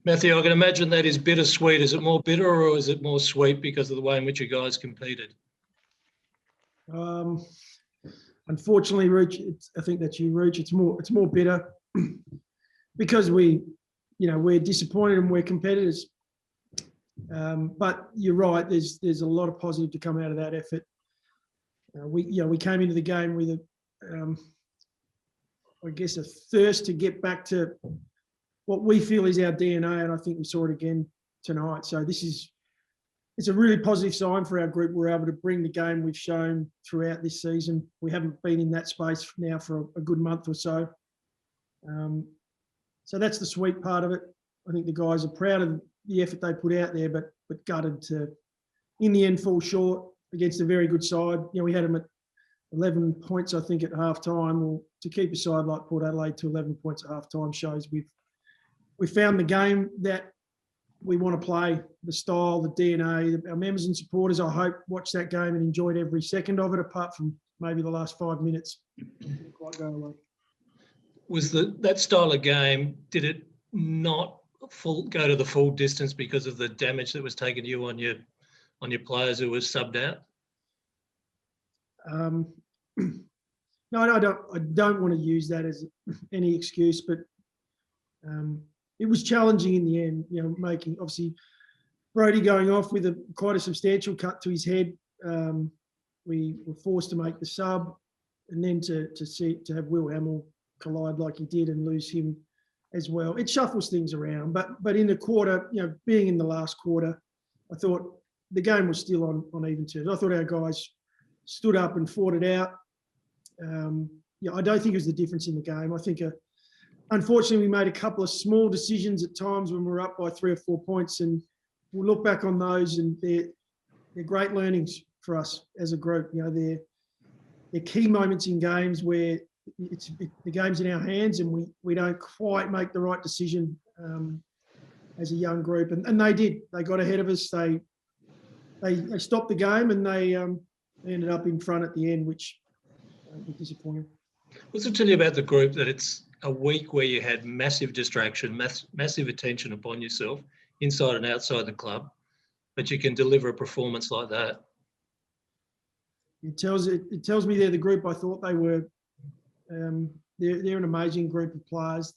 Matthew, I can imagine that is bittersweet. Is it more bitter or is it more sweet because of the way in which you guys competed? Unfortunately, Rooch, I think that's you, Rooch. It's more bitter because we're disappointed and we're competitors. But you're right. There's a lot of positive to come out of that effort. We came into the game with a thirst to get back to what we feel is our DNA, and I think we saw it again tonight. So it's a really positive sign for our group. We're able to bring the game we've shown throughout this season. We haven't been in that space now for a good month or so. So that's the sweet part of it. I think the guys are proud of the effort they put out there, but gutted to, in the end, fall short against a very good side. We had them at 11 points, I think, at half-time. Well, to keep a side like Port Adelaide to 11 points at half-time shows we found the game that we want to play, the style, the DNA. Our members and supporters, I hope, watched that game and enjoyed every second of it, apart from maybe the last 5 minutes. Didn't quite go away. Was that style of game, did it not go to the full distance because of the damage that was taken to you on your players who were subbed out? No, I don't want to use that as any excuse, but it was challenging in the end. Making obviously Brody going off with quite a substantial cut to his head. We were forced to make the sub, and then to have Will Hamill collide like he did and lose him as well. It shuffles things around, but in the quarter, being in the last quarter, I thought the game was still on even terms. I thought our guys stood up and fought it out. I don't think it was the difference in the game. I think, unfortunately, we made a couple of small decisions at times when we were up by 3 or 4 points, and we'll look back on those, and they're great learnings for us as a group. They're key moments in games where the game's in our hands and we don't quite make the right decision as a young group. And they did. They got ahead of us. They stopped the game and they ended up in front at the end, which was disappointing. What's it tell you about the group that it's a week where you had massive distraction, massive attention upon yourself, inside and outside the club, but you can deliver a performance like that? It tells me they're the group I thought they were. They're an amazing group of players.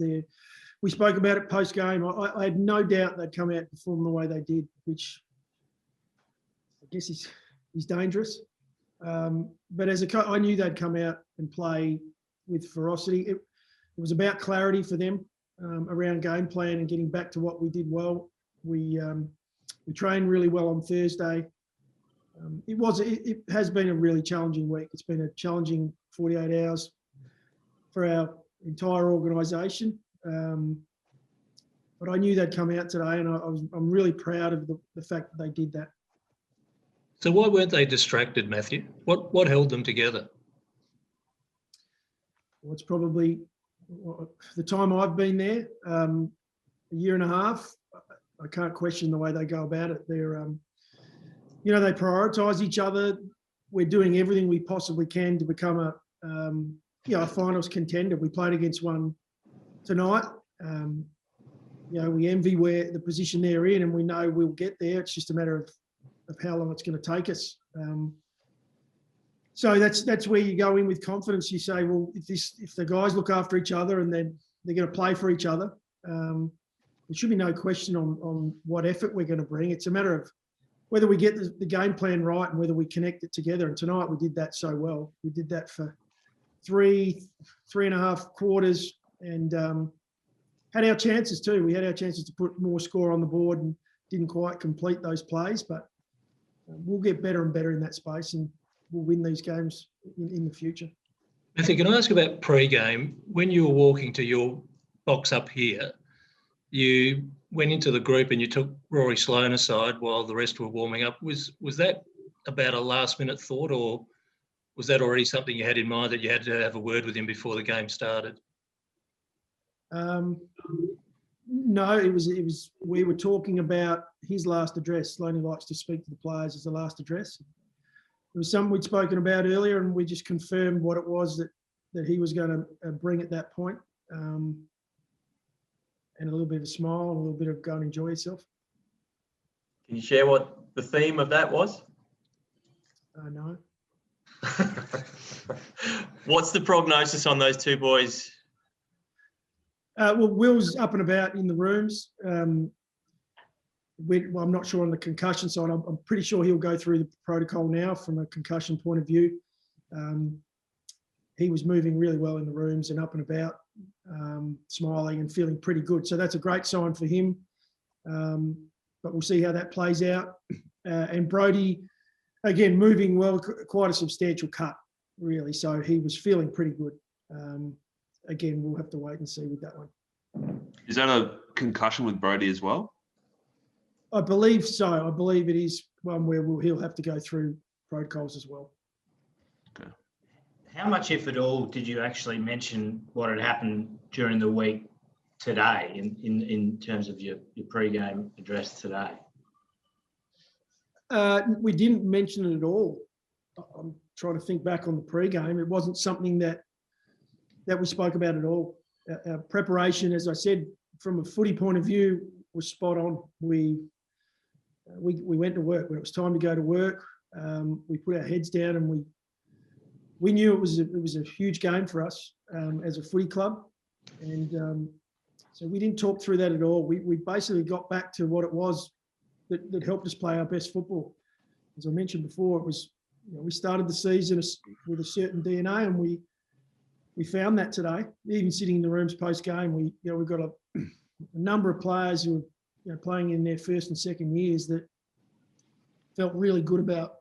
We spoke about it post-game. I had no doubt they'd come out and perform the way they did, which I guess is dangerous. But as a coach, I knew they'd come out and play with ferocity. It was about clarity for them around game plan and getting back to what we did well. We trained really well on Thursday. It has been a really challenging week. It's been a challenging 48 hours for our entire organisation. But I knew they'd come out today, and I'm really proud of the fact that they did that. So why weren't they distracted, Matthew? What held them together? Well, it's probably the time I've been there, a year and a half. I can't question the way they go about it. They're, they prioritise each other. We're doing everything we possibly can to become a finals contender. We played against one tonight. We envy the position they're in, and we know we'll get there. It's just a matter of how long it's going to take us. So that's where you go in with confidence. You say, well, if the guys look after each other and they're going to play for each other, there should be no question on what effort we're going to bring. It's a matter of whether we get the game plan right and whether we connect it together. And tonight we did that so well. We did that for three and a half quarters, and had our chances too. We had our chances to put more score on the board and didn't quite complete those plays, but we'll get better and better in that space, and we'll win these games in the future. Matthew, can I ask about pre-game? When you were walking to your box up here, you went into the group and you took Rory Sloane aside while the rest were warming up. Was that about a last-minute thought, or was that already something you had in mind that you had to have a word with him before the game started? No, it was. We were talking about his last address. Sloane likes to speak to the players as the last address. It was something we'd spoken about earlier, and we just confirmed what it was that he was going to bring at that point. and a little bit of a smile and a little bit of go and enjoy yourself. Can you share what the theme of that was? No. What's the prognosis on those two boys? Well, Will's up and about in the rooms. I'm not sure on the concussion side. I'm pretty sure he'll go through the protocol now from a concussion point of view. He was moving really well in the rooms and up and about, smiling and feeling pretty good. So that's a great sign for him. But we'll see how that plays out. And Brodie, again, moving well, quite a substantial cut, really. So he was feeling pretty good. Again, we'll have to wait and see with that one. Is that a concussion with Brodie as well? I believe so. I believe it is one where he'll have to go through protocols as well. Okay. How much, if at all, did you actually mention what had happened during the week today in terms of your pre-game address today? We didn't mention it at all. I'm trying to think back on the pre-game. It wasn't something that we spoke about at all. Our preparation, as I said, from a footy point of view, was spot on. We went to work. When it was time to go to work, we put our heads down and we knew it was a huge game for us as a footy club. And so we didn't talk through that at all. We basically got back to what it was that helped us play our best football. As I mentioned before, it was, we started the season with a certain DNA, and we found that today. Even sitting in the rooms post game, we've got a number of players who are playing in their first and second years that felt really good about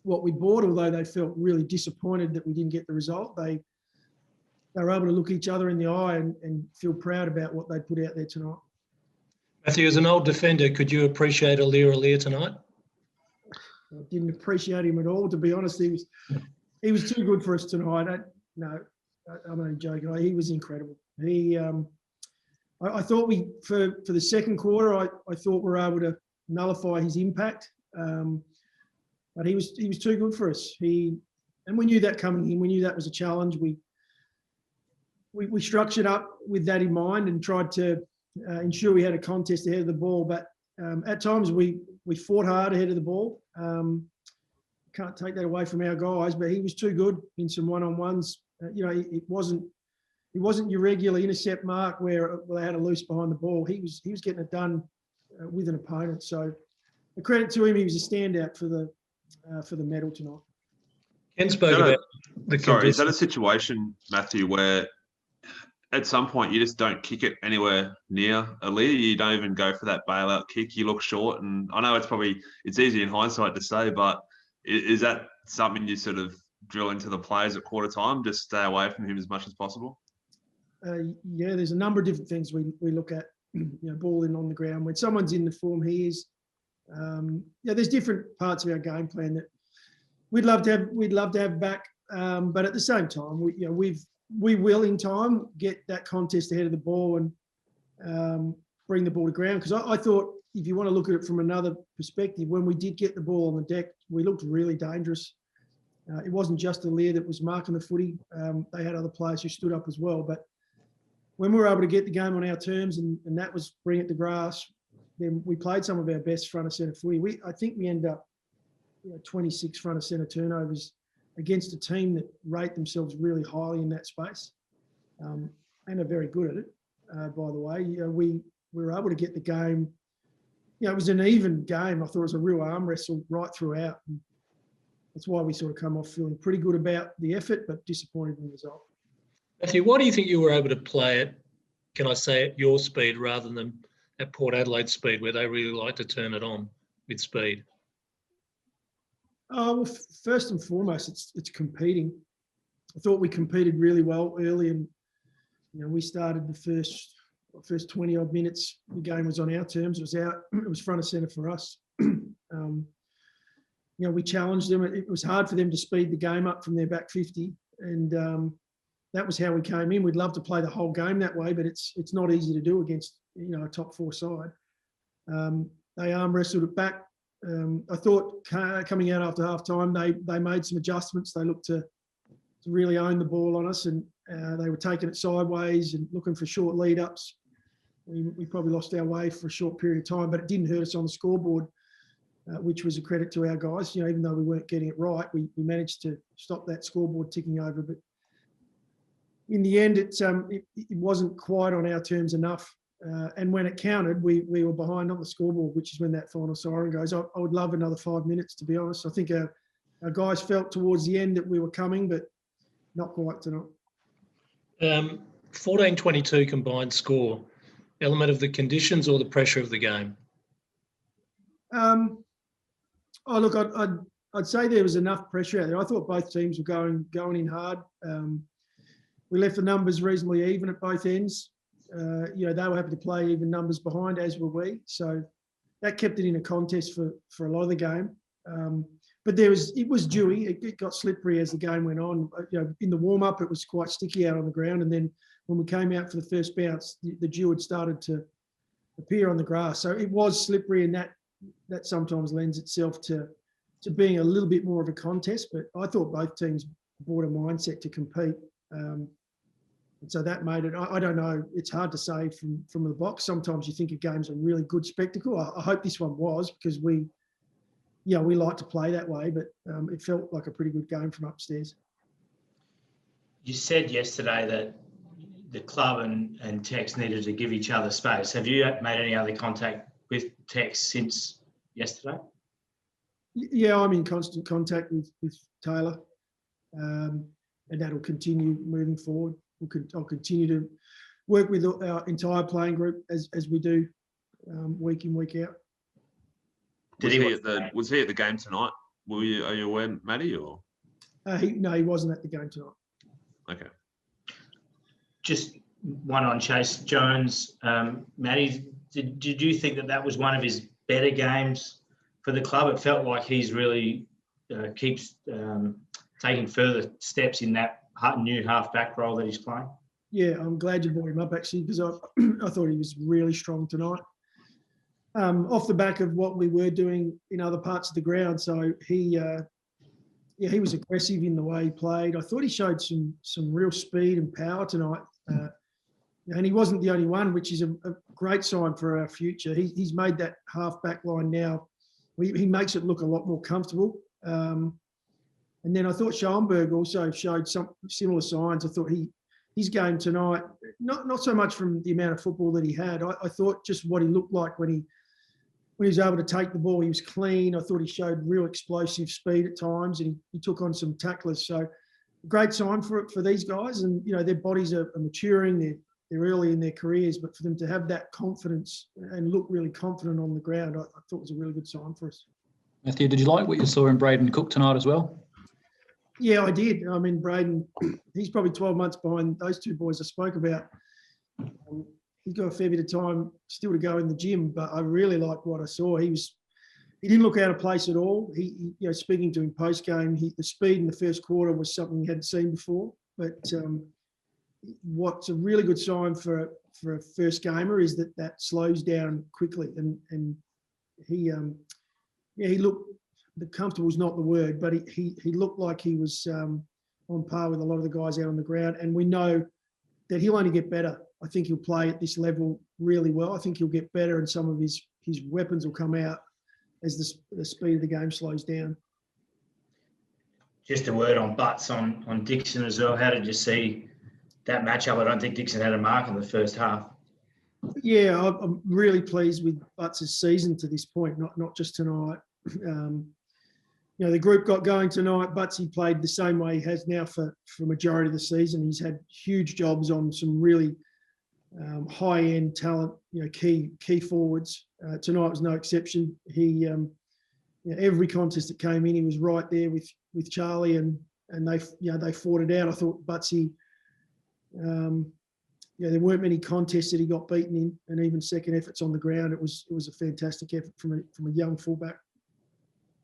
what we bought, although they felt really disappointed that we didn't get the result. They were able to look each other in the eye and feel proud about what they put out there tonight. Matthew, as an old defender, could you appreciate Aliir tonight? I didn't appreciate him at all, to be honest. He was too good for us tonight. I'm only joking. He was incredible. I thought for the second quarter, I thought we were able to nullify his impact, but he was too good for us. And we knew that coming in. We knew that was a challenge. We structured up with that in mind and tried to ensure we had a contest ahead of the ball. But at times we fought hard ahead of the ball. Can't take that away from our guys, but he was too good in some one-on-ones. It wasn't your regular intercept mark where they had a loose behind the ball. He was getting it done with an opponent. So the credit to him, he was a standout for the medal tonight. Ken spoke about the Sorry, is that a situation, Matthew, where at some point you just don't kick it anywhere near Aliir? You don't even go for that bailout kick. You look short, and I know it's easy in hindsight to say, but is that something you sort of drill into the players at quarter time? Just stay away from him as much as possible? Yeah, there's a number of different things we look at. Ball in on the ground. When someone's in the form he is, there's different parts of our game plan that we'd love to have back. But at the same time, we will in time get that contest ahead of the ball and bring the ball to ground. Because I thought, if you want to look at it from another perspective, when we did get the ball on the deck, we looked really dangerous. It wasn't just Aliir that was marking the footy. They had other players who stood up as well. But when we were able to get the game on our terms, and that was bring it to grass, then we played some of our best front of centre footy. I think we ended up 26 front of centre turnovers against a team that rate themselves really highly in that space, and are very good at it. By the way, we were able to get the game. It was an even game. I thought it was a real arm wrestle right throughout. And that's why we sort of come off feeling pretty good about the effort, but disappointed in the result. Matthew, why do you think you were able to play it, can I say, at your speed rather than at Port Adelaide speed, where they really like to turn it on with speed? Well, first and foremost, it's competing. I thought we competed really well early, and we started the first 20 odd minutes. The game was on our terms. It was front of centre for us. We challenged them. It was hard for them to speed the game up from their back 50, and that was how we came in. We'd love to play the whole game that way, but it's not easy to do against a top four side. They arm wrestled it back. I thought coming out after half time, they made some adjustments. They looked to really own the ball on us, and they were taking it sideways and looking for short lead ups. we probably lost our way for a short period of time, but it didn't hurt us on the scoreboard, which was a credit to our guys. You know, even though we weren't getting it right, we managed to stop that scoreboard ticking over. But in the end, it wasn't quite on our terms enough. And when it counted, we were behind on the scoreboard, which is when that final siren goes. I would love another 5 minutes, to be honest. I think our guys felt towards the end that we were coming, but not quite tonight. 14-22 combined score. Element of the conditions or the pressure of the game? Oh, look, I'd say there was enough pressure out there. I thought both teams were going in hard. We left the numbers reasonably even at both ends. You know, they were happy to play even numbers behind, as were we. So that kept it in a contest for a lot of the game. But it was dewy. It got slippery as the game went on. You know, in the warm-up, it was quite sticky out on the ground. And then when we came out for the first bounce, the dew had started to appear on the grass. So it was slippery, and that sometimes lends itself to being a little bit more of a contest. But I thought both teams brought a mindset to compete. And so that made it, I don't know, it's hard to say from the box. Sometimes you think a game's a really good spectacle. I hope this one was, because we like to play that way, but it felt like a pretty good game from upstairs. You said yesterday that the club and Tex needed to give each other space. Have you made any other contact with Tex since yesterday? Yeah, I'm in constant contact with Taylor, and that'll continue moving forward. I'll continue to work with our entire playing group as we do week in, week out. Was he at the game tonight? Are you aware, Matty? Or No, he wasn't at the game tonight. Okay. Just one on Chase Jones. Matty, did you think that was one of his better games for the club? It felt like he's really keeps taking further steps in that new half-back role that he's playing. Yeah, I'm glad you brought him up, actually, because I thought he was really strong tonight. Off the back of what we were doing in other parts of the ground. So he was aggressive in the way he played. I thought he showed some real speed and power tonight. And he wasn't the only one, which is a great sign for our future. He's made that half-back line now. He makes it look a lot more comfortable. And then I thought Schoenberg also showed some similar signs. I thought his game tonight, not so much from the amount of football that he had. I thought just what he looked like when he was able to take the ball. He was clean. I thought he showed real explosive speed at times, and he took on some tacklers. So great sign for these guys. And, you know, their bodies are maturing. They're early in their careers, but for them to have that confidence and look really confident on the ground, I thought was a really good sign for us. Matthew, did you like what you saw in Braden Cook tonight as well? Yeah, I did. I mean, Braden, he's probably 12 months behind those two boys I spoke about. He's got a fair bit of time still to go in the gym, but I really liked what I saw. He didn't look out of place at all. He you know, speaking to him post game, the speed in the first quarter was something he hadn't seen before. But what's a really good sign for a first gamer is that slows down quickly, and he looked. The comfortable is not the word, but he looked like he was on par with a lot of the guys out on the ground. And we know that he'll only get better. I think he'll play at this level really well. I think he'll get better, and some of his weapons will come out as the speed of the game slows down. Just a word on Butts on Dixon as well. How did you see that matchup? I don't think Dixon had a mark in the first half. Yeah, I'm really pleased with Butts' season to this point, not just tonight. You know, the group got going tonight. Butsy played the same way he has now for majority of the season. He's had huge jobs on some really high-end talent, you know, key forwards. Tonight was no exception. He, you know, every contest that came in, he was right there with Charlie, and they fought it out. I thought Butsy, there weren't many contests that he got beaten in, and even second efforts on the ground. It was a fantastic effort from a young fullback.